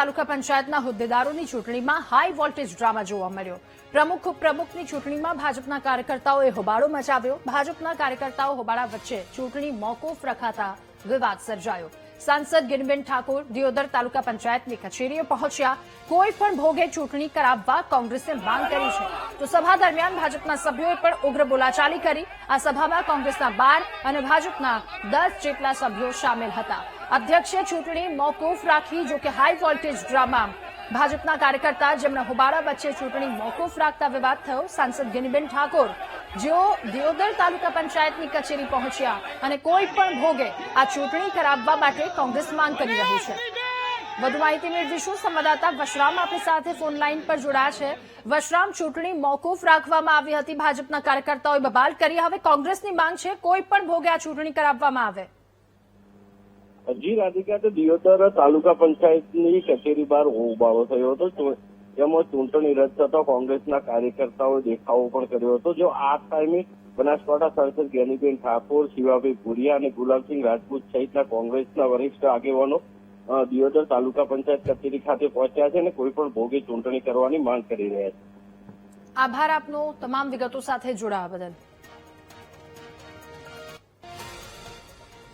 તાલુકા પંચાયતના હોદ્દેદારોની ચૂંટણીમાં high voltage drama જોવા મળ્યો। પ્રમુખની ચૂંટણીમાં ભાજપના કાર્યકર્તાઓએ હોબાળો મચાવ્યો। ભાજપના કાર્યકર્તાઓ હોબાળા વચ્ચે ચૂંટણી મોકૂફ રખાતા વિવાદ સર્જાયો। સાંસદ ગિનીબેન ઠાકોર દિયોદર તાલુકા પંચાયતની કચેરીએ પહોંચ્યા। કોઈ પણ ભોગે ચૂંટણી કરાવવા કોંગ્રેસે માંગ કરી છે, તો સભા દરમિયાન ભાજપના સભ્યોએ પણ ઉગ્ર બોલાચાલી કરી। આ સભામાં કોંગ્રેસના 12 અને ભાજપના 10 જેટલા સભ્યો સામેલ હતા। અધ્યક્ષે ચૂંટણી મોકૂફ રાખી, જો કે હાઈ વોલ્ટેજ ડ્રામા ભાજપના કાર્યકર્તા જેમના હોબાળા વચ્ચે ચૂંટણી મોકૂફ રાખતા વિવાદ થયો। સાંસદ ગિનીબેન ઠાકોર જેઓ દિયોદર તાલુકા પંચાયતની કચેરી પહોંચ્યા અને કોઈ પણ ભોગે આ ચૂંટણી કરાવવા માટે કોંગ્રેસ માંગ કરી રહી છે। વધુ માહિતી મેળવીશું। સંવાદદાતા વશરામ આપણી સાથે ફોન લાઈન પર જોડાયા છે। વશરામ, ચૂંટણી મોકૂફ રાખવામાં આવી હતી, ભાજપના કાર્યકર્તાઓએ બબાલ કરી, હવે કોંગ્રેસની માંગ છે કોઈ પણ ભોગે આ ચૂંટણી કરાવવામાં આવે। જી રાધિકા, તો દિયોદર તાલુકા પંચાયતની કચેરી બહાર હોબાળો થયો હતો, જેમાં ચૂંટણી રદ થતા કોંગ્રેસના કાર્યકર્તાઓએ દેખાવો પણ કર્યો હતો। જો આ ટાઈમે બનાસકાંઠા સાંસદ ગેનીબેન ઠાકોર, શિવાભાઈ ભુરિયા અને ગુલાબસિંહ રાજપૂત સહિતના કોંગ્રેસના વરિષ્ઠ આગેવાનો દિયોદર તાલુકા પંચાયત કચેરી ખાતે પહોંચ્યા છે અને કોઈ પણ ભોગે ચૂંટણી કરવાની માંગ કરી રહ્યા છે। આભાર આપનો તમામ વિગતો સાથે જોડાવા બદલ।